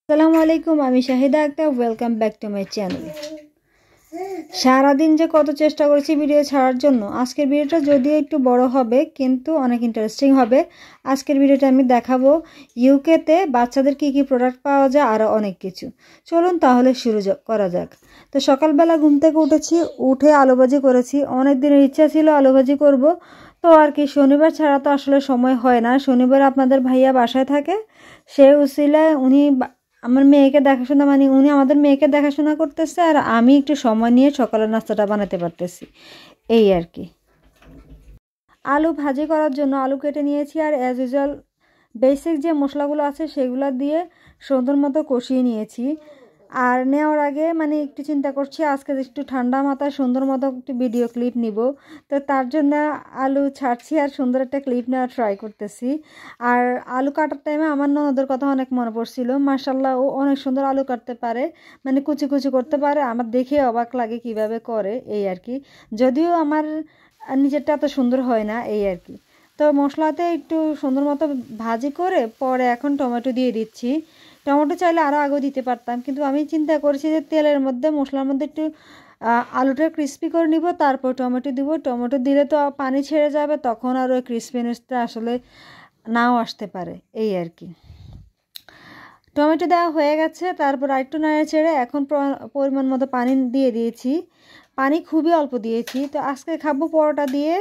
আসসালামু আলাইকুম, আমি Shahida Akhtar. Welcome back to my channel. সারাদিন যে কত চেষ্টা করেছি ভিডিও ছাড়ার জন্য। আজকের ভিডিওটা যদিও একটু বড় হবে কিন্তু অনেক ইন্টারেস্টিং হবে। আজকের ভিডিওটা আমি দেখাবো ইউকেতে বাচ্চাদের কি কি প্রোডাক্ট পাওয়া যায়, আরও অনেক কিছু। চলুন তাহলে শুরু করা যাক। তো সকালবেলা ঘুম থেকে উঠে আলুভাজি করেছি। অনেক দিনের ইচ্ছা ছিল আলুভাজি করব, তো আর কি শনিবার ছাড়া তো আসলে সময় হয় না। শনিবার আপনাদের ভাইয়া বাসায় থাকে, সে উসিলায় উনি আমার মেয়েকে দেখাশোনা উনি আমাদের মেয়েকে দেখাশোনা করতেছে, আর আমি একটু সময় নিয়ে সকালের নাস্তাটা বানাতে পারতেছি, এই আর কি। আলু ভাজি করার জন্য আলু কেটে নিয়েছি, আর অ্যাজ ইউজুয়াল বেসিক যে মশলাগুলো আছে সেগুলো দিয়ে সুন্দর মতো কষিয়ে নিয়েছি। আর নেওয়ার আগে একটু চিন্তা করছি আজকে একটু ঠান্ডা মাথায় সুন্দর মতো একটু ভিডিও ক্লিপ নিব। তো তার জন্য আলু ছাড়ছি আর সুন্দর একটা ক্লিপ নেওয়ার ট্রাই করতেছি। আর আলু কাটার টাইমে আমার ননদের কথা অনেক মনে পড়ছিল। মাশাল্লাহ, ও অনেক সুন্দর আলু কাটতে পারে, কুচি কুচি করতে পারে। আমার দেখে অবাক লাগে কিভাবে করে, এই আর কি। যদিও আমার নিজেরটা এত সুন্দর হয় না, এই আর কি। তো মশলাতে একটু সুন্দর মতো ভাজি করে পরে এখন টমেটো দিয়ে দিচ্ছি। টমেটো চাইলে আরও আগেও দিতে পারতাম, কিন্তু আমি চিন্তা করেছি যে তেলের মধ্যে মশলার মধ্যে একটু আলুটা ক্রিস্পি করে নিব, তারপর টমেটো দিব। টমেটো দিলে তো পানি ছেড়ে যাবে, তখন আর ওই ক্রিস্পিনেসটা আসলে নাও আসতে পারে, এই আর কি। টমেটো দেওয়া হয়ে গেছে, তারপর আরেকটু নাড়ে ছেড়ে এখন পরিমাণ মতো পানি দিয়ে দিয়েছি। পানি খুবই অল্প দিয়েছি। তো আজকে খাবো পরোটা দিয়ে,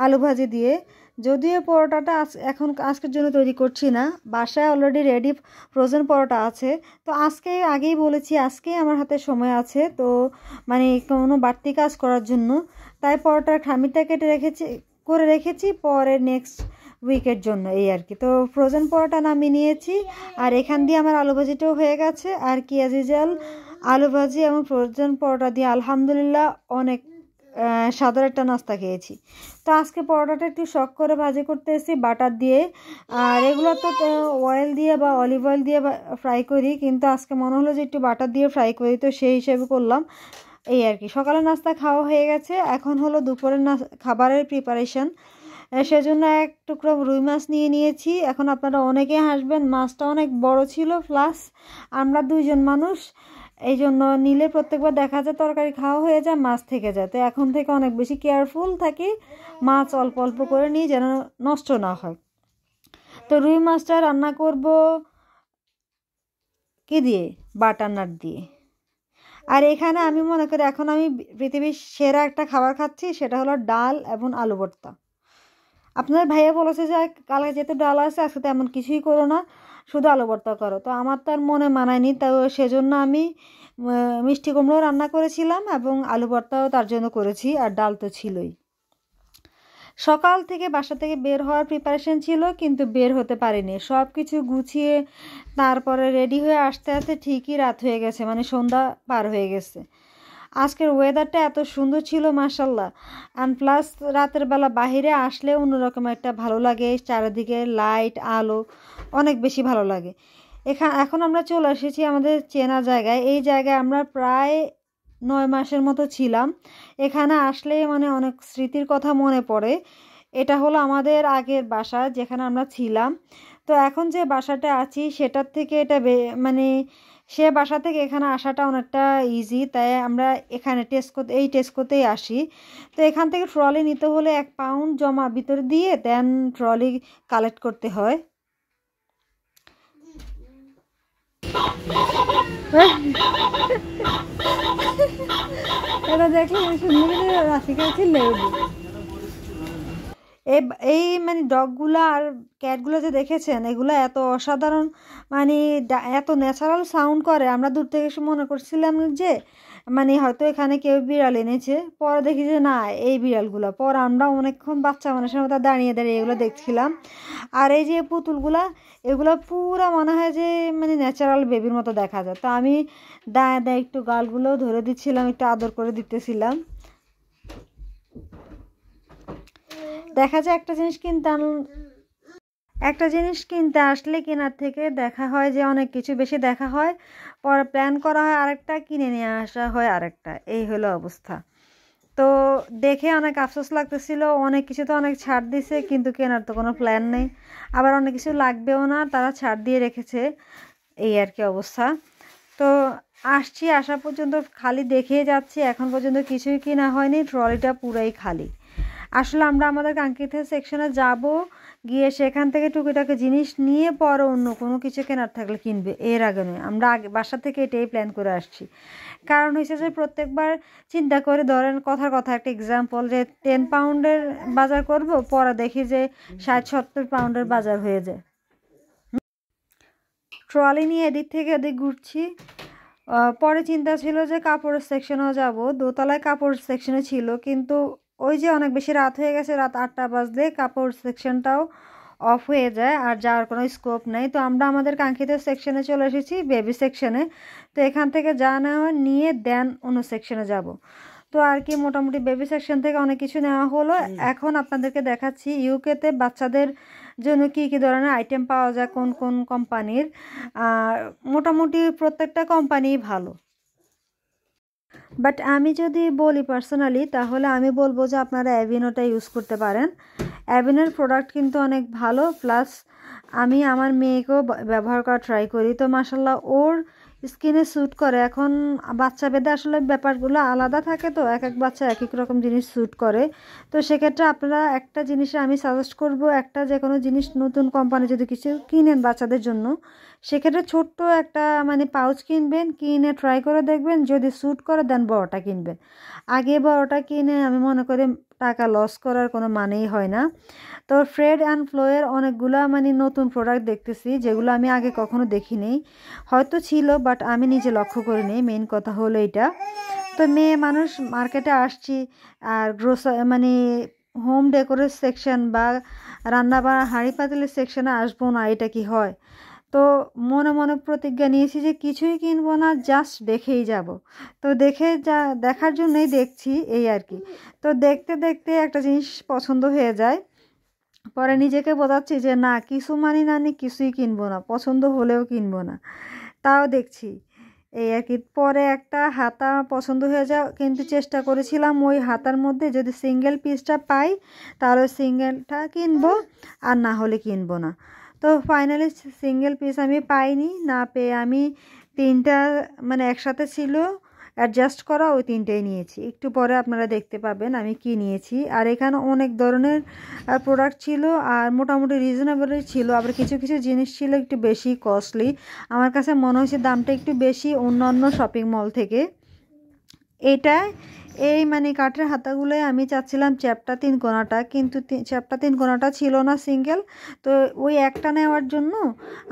আলু ভাজি দিয়ে। যদিও পরোটাটা আজকের জন্য তৈরি করছি না, বাসায় অলরেডি রেডি ফ্রোজেন পরোটা আছে। তো আগেই বলেছি আজকেই আমার হাতে সময় আছে, তো কোনো বাড়তি কাজ করার জন্য, তাই পরোটার খামিরটা করে রেখেছি পরে নেক্সট উইকের জন্য, এই আর কি। তো ফ্রোজেন পরোটা নামিয়ে নিয়েছি, আর এখান দিয়ে আমার আলু ভাজিটাও হয়ে গেছে। আর কি অ্যাজ ইউজুয়াল আলু ভাজি এবং ফ্রোজেন পরোটা দিয়ে আলহামদুলিল্লাহ অনেক সাদার একটা নাস্তা খেয়েছি। তো আজকে পরোটাটা একটু শখ করে ভাজি করতে এসেছি বাটার দিয়ে। আর এগুলো তো অয়েল দিয়ে বা অলিভ অয়েল দিয়ে ফ্রাই করি, কিন্তু আজকে মনে হলো যে একটু বাটার দিয়ে ফ্রাই করি, তো সেই হিসেবে করলাম, এই আর কি। সকালের নাস্তা খাওয়া হয়ে গেছে, এখন হলো দুপুরের খাবারের প্রিপারেশন। সেজন্য এক টুকরো রুই মাছ নিয়ে নিয়েছি। এখন আপনারা অনেকে হাসবেন, মাছটা অনেক বড় ছিল, প্লাস আমরা দুইজন মানুষ, এই জন্য নিলে প্রত্যেকবার দেখা যায় তরকারি খাওয়া হয়ে যায়, মাছ থেকে যায়। তো এখন থেকে অনেক বেশি কেয়ারফুল থাকি, মাছ অল্প অল্প করে নিই যেন নষ্ট না হয়। তো রুই মাছটা রান্না করব কি দিয়ে? বাটার নাট দিয়ে। আর এখানে আমি মনে করি এখন আমি পৃথিবীর সেরা একটা খাবার খাচ্ছি, সেটা হলো ডাল এবং আলু ভর্তা। আপনার ভাইয়া বলেছে যে কালকে যেহেতু ডাল আছে আজকে তো এমন কিছুই করো না, শুধু আলু ভর্তা করো। তো আমার তো আর মনে মানায়নি, তো সেজন্য আমি মিষ্টি কুমড়ো রান্না করেছিলাম এবং আলু ভর্তাও তার জন্য করেছি, আর ডাল তো ছিলই। সকাল থেকে বাসা থেকে বের হওয়ার প্রিপারেশন ছিল, কিন্তু বের হতে পারিনি। সব কিছু গুছিয়ে তারপরে রেডি হয়ে আসতে আসতে ঠিকই রাত হয়ে গেছে, সন্ধ্যা পার হয়ে গেছে। আজকের ওয়েদারটা এত সুন্দর ছিল মাশাল্লাহ। অ্যান্ড প্লাস রাতের বেলা বাহিরে আসলে অন্যরকম একটা ভালো লাগে, চারিদিকে লাইট আলো অনেক বেশি ভালো লাগে। এখন আমরা চলে এসেছি আমাদের চেনা জায়গায়। এই জায়গায় আমরা প্রায় 9 মাসের মতো ছিলাম। এখানে আসলেই অনেক স্মৃতির কথা মনে পড়ে। এটা হলো আমাদের আগের বাসা যেখানে আমরা ছিলাম। তো এখন যে বাসাটা আছি সেটার থেকে এটা সে বাসা থেকে এখানে আসাটা অনেকটা ইজি, তাই আমরা এখানে টেস্ট করতেই আসি। তো এখান থেকে ট্রলি নিতে হলে 1 পাউন্ড জমা ভিতরে দিয়ে দেন ট্রলি কালেক্ট করতে হয়। এটা দেখলে সুন্দর রাশিকা লেবু। এই ডগগুলো আর ক্যাটগুলো যে দেখেছেন, এগুলো এত অসাধারণ, এত ন্যাচারাল সাউন্ড করে। আমরা দূর থেকে এসে মনে করছিলাম যে হয়তো এখানে কেউ বিড়াল এনেছে, পরে দেখি যে না, এই বিড়ালগুলো। পর আমরা অনেকক্ষণ বাচ্চা মানুষের মতো দাঁড়িয়ে দাঁড়িয়ে এগুলো দেখছিলাম। আর এই যে পুতুলগুলা, এগুলো পুরো মনে হয় যে ন্যাচারাল বেবির মতো দেখা যায়। তো আমি দাঁড়ায় দাঁড়িয়ে একটু গালগুলো ধরে দিচ্ছিলাম, একটু আদর করে দিতেছিলাম। দেখা যায় একটা জিনিস কিনতে আসলে কেনার থেকে দেখা হয় যে অনেক কিছু বেশি দেখা হয়, পরে প্ল্যান করা হয় আরেকটা, কিনে নিয়ে আসা হয় আরেকটা, এই হলো অবস্থা। তো দেখে অনেক আফসোস লাগতেছিল, অনেক কিছু তো অনেক ছাড় দিছে, কিন্তু কেনার তো কোনো প্ল্যান নেই। আবার অনেক কিছু লাগবেও না, তারা ছাড় দিয়ে রেখেছে। এই আর কি অবস্থা। তো আসছি, আসা পর্যন্ত খালি দেখেই যাচ্ছি, এখন পর্যন্ত কিছুই কিনা হয়নি, ট্রলিটা পুরাই খালি। আসলে আমরা আমাদের কাঙ্ক্ষিত সেকশনে যাব, গিয়ে সেখান থেকে টুকিটাকি জিনিস নিয়ে পরে অন্য কোনো কিছু কেনার থাকলে কিনবে, এর আগে নয়। আমরা আগে বাসা থেকে এটাই প্ল্যান করে আসছি। কারণ হয়েছে যে প্রত্যেকবার চিন্তা করে, ধরেন কথার কথা একটা এক্সাম্পল, যে 10 পাউন্ডের বাজার করব, পরে দেখি যে 60-70 পাউন্ডের বাজার হয়ে যায়। ট্রলি নিয়ে এদিক থেকে এদিক ঘুরছি। পরে চিন্তা ছিল যে কাপড়ের সেকশনেও যাব, দোতলায় কাপড় সেকশনে ছিল, কিন্তু ওই যে অনেক বেশি রাত হয়ে গেছে, রাত 8টা বাজলে কাপড় সেকশনটাও অফ হয়ে যায়, আর যাওয়ার কোনো স্কোপ নেই। তো আমরা আমাদের কাঙ্ক্ষিত সেকশনে চলে এসেছি, বেবি সেকশনে। তো এখান থেকে যা নেওয়া নিয়ে দেন অন্য সেকশনে যাব। তো আর কি, মোটামুটি বেবি সেকশন থেকে অনেক কিছু নেওয়া হলো। এখন আপনাদেরকে দেখাচ্ছি ইউকেতে বাচ্চাদের জন্য কি কি ধরনের আইটেম পাওয়া যায়, কোন কোন কোম্পানির। মোটামুটি প্রত্যেকটা কোম্পানি ভালো, বাট আমি যদি বলি পার্সোনালি, তাহলে আমি বলবো যে আপনারা অ্যাভিনোটা ইউজ করতে পারেন। অ্যাভিনোর প্রোডাক্ট কিন্তু অনেক ভালো, প্লাস আমি আমার মেয়েকেও ব্যবহার করা ট্রাই করি, তো মাসাল্লাহ ওর স্কিনে স্যুট করে। এখন বাচ্চা ভেদে আসলে ব্যাপারগুলো আলাদা থাকে, তো এক এক বাচ্চা এক এক রকম জিনিস স্যুট করে। তো সেক্ষেত্রে আপনারা একটা জিনিসে আমি সাজেস্ট করব, একটা যে কোনো জিনিস নতুন কোম্পানি যদি কিছু কিনেন বাচ্চাদের জন্য, সেক্ষেত্রে ছোট্ট একটা মানে পাউচ কিনবেন, কিনে ট্রাই করে দেখবেন, যদি স্যুট করে দেন বড়টা কিনবেন। আগে বড়টা কিনে আমি মনে করি টাকা লস করার কোনো মানেই হয় না। তো ফ্রেড অ্যান্ড ফ্লোয়ের অনেকগুলো মানে নতুন প্রোডাক্ট দেখতেছি, যেগুলো আমি আগে কখনো দেখিনি, হয়তো ছিল বাট আমি নিজে লক্ষ্য করিনি। মেইন কথা হলো এটা। তো মেয়ে মানুষ মার্কেটে আসছি, আর মানে হোম ডেকোরেট সেকশন বা রান্না বা হাঁড়ি পাতিলের সেকশনে আসবো না, এটা কি হয়? তো মনে মনে প্রতিজ্ঞা নিয়েছি যে কিছুই কিনবো না, জাস্ট দেখেই যাব। তো দেখার জন্যই দেখছি, এই আর কি। তো দেখতে দেখতে একটা জিনিস পছন্দ হয়ে যায়, পরে নিজেকে বোঝাচ্ছি যে না, কিছু মানি না, কিছুই কিনবো না, পছন্দ হলেও কিনবো না, তাও দেখছি, এই আর কি। পরে একটা হাতা পছন্দ হয়ে যায়, কিন্তু চেষ্টা করেছিলাম ওই হাতার মধ্যে যদি সিঙ্গেল পিসটা পাই তাহলে সিঙ্গেলটা কিনবো, আর না হলে কিনবো না। তো ফাইনালি সিঙ্গেল পিস আমি পাইনি, না পেয়ে আমি 3টা মানে একসাথে ছিল অ্যাডজাস্ট করা, ওই 3টাই নিয়েছি। একটু পরে আপনারা দেখতে পাবেন আমি কি নিয়েছি। আর এখানে অনেক ধরনের প্রোডাক্ট ছিল, আর মোটামুটি রিজনেবলই ছিল, আবার কিছু কিছু জিনিস ছিল একটু বেশি কস্টলি। আমার কাছে মনে হয়েছে দামটা একটু বেশি অন্যান্য শপিং মল থেকে। এটা এই মানে কাঠের হাতাগুলোই আমি চাচ্ছিলাম চ্যাপ্টা 3 কোণাটা, কিন্তু চ্যাপ্টা 3 কোণাটা ছিল না সিঙ্গেল। তো ওই একটা নেওয়ার জন্য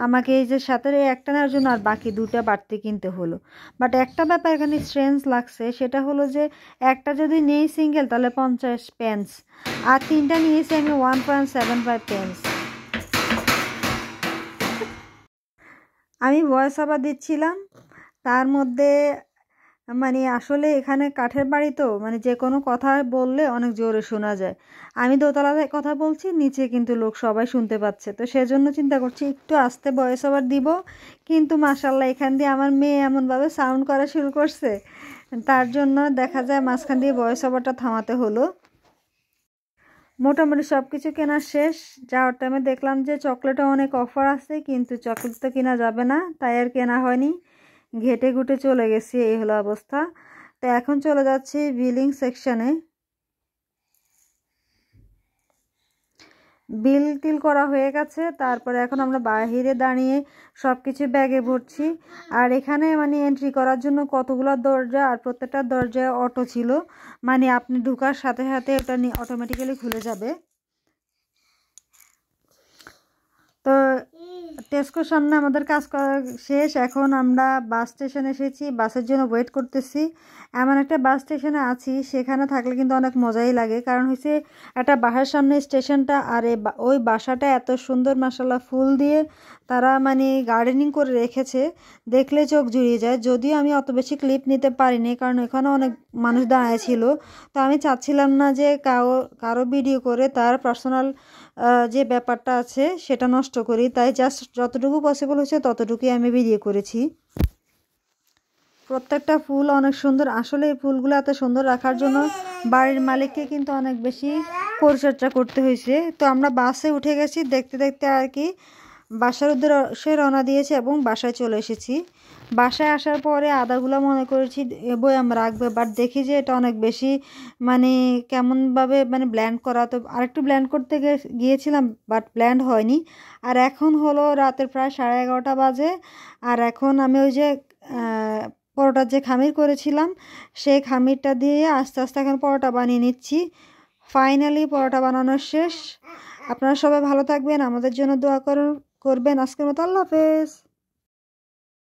আমাকে এই যে সাথে একটা নেওয়ার জন্য আর বাকি 2টা বাড়তি কিনতে হলো। বাট একটা ব্যাপার এখানে স্ট্রেঞ্জ লাগছে, সেটা হলো যে একটা যদি নেই সিঙ্গেল তাহলে 50 পেন্স, আর 3টা নিয়েছি আমি 1.75 পেন্স। আমি ভয়েস ওভার দিচ্ছিলাম, তার মধ্যে মানে আসলে এখানে কাঠের বাড়ি, তো মানে যে কোনো কথা বললে অনেক জোরে শোনা যায়। আমি দোতলায় কথা বলছি, নিচে কিন্তু লোক সবাই শুনতে পাচ্ছে, তো সেজন্য চিন্তা করছি একটু আস্তে ভয়েস ওভার দিব। কিন্তু মাশাল্লাহ এখান দিয়ে আমার মেয়ে এমনভাবে সাউন্ড করা শুরু করছে, তার জন্য দেখা যায় মাঝখান দিয়ে ভয়েস ওভারটা থামাতে হলো। মোটামুটি সব কিছু কেনা শেষ। যাওয়ার টাইমে দেখলাম যে চকলেটও অনেক অফার আছে, কিন্তু চকলেট তো কেনা যাবে না, তাই আর কেনা হয়নি, ঘেটে ঘুটে চলে গেছি, এই হলো অবস্থা। তো এখন চলে যাচ্ছি বিলিং সেকশনে। বিল টিল করা হয়ে গেছে, তারপরে এখন আমরা বাহিরে দাঁড়িয়ে সব কিছু ব্যাগে ভরছি। আর এখানে মানে এন্ট্রি করার জন্য কতগুলো দরজা, আর প্রত্যেকটা দরজায় অটো ছিল, মানে আপনি ঢোকার সাথে সাথে ওটা অটোমেটিক্যালি খুলে যাবে। তো টেস্কোর সামনে আমাদের কাজ করা শেষ, এখন আমরা বাস স্টেশনে এসেছি, বাসের জন্য ওয়েট করতেছি। এমন একটা বাস স্টেশনে আছি, সেখানে থাকলে কিন্তু অনেক মজাই লাগে, কারণ হচ্ছে একটা বাসার সামনে স্টেশনটা, আর ওই বাসাটা এত সুন্দর মাশাআল্লাহ ফুল দিয়ে তারা মানে গার্ডেনিং করে রেখেছে, দেখলে চোখ জুড়িয়ে যায়। যদিও আমি অত বেশি ক্লিপ নিতে পারিনি, কারণ এখানে অনেক মানুষ দাঁড়ায় ছিল, তো আমি চাচ্ছিলাম না যে কারো ভিডিও করে তার পার্সোনাল যে ব্যাপারটা আছে সেটা নষ্ট করি, তাই জাস্ট যতটুকু পসিবল হচ্ছে ততটুকুই আমি ভিডিও করেছি। প্রত্যেকটা ফুল অনেক সুন্দর, আসলে এই ফুলগুলো এত সুন্দর রাখার জন্য বাড়ির মালিককে কিন্তু অনেক বেশি পরিচর্যা করতে হয়েছে। তো আমরা বাসে উঠে গেছি, দেখতে দেখতে আর কি বাসার উদ্দেশ্যে রওনা দিয়েছি এবং বাসায় চলে এসেছি। বাসায় আসার পরে আদাগুলো মনে করেছি বয়াম রাখবে, বাট দেখি যে এটা অনেক বেশি মানে কেমনভাবে মানে ব্ল্যান্ড করা, তো আরেকটু ব্ল্যান্ড করতে গিয়েছিলাম বাট ব্ল্যান্ড হয়নি। আর এখন হলো রাতের প্রায় 11:30 বাজে। আর এখন আমি ওই যে পরোটার যে খামির করেছিলাম সেই খামিরটা দিয়ে আস্তে আস্তে এখন পরোটা বানিয়ে নিচ্ছি। ফাইনালি পরোটা বানানো শেষ। আপনারা সবাই ভালো থাকবেন, আমাদের জন্য দোয়া করবেন। আজকের মতো আল্লাহ হাফেজ।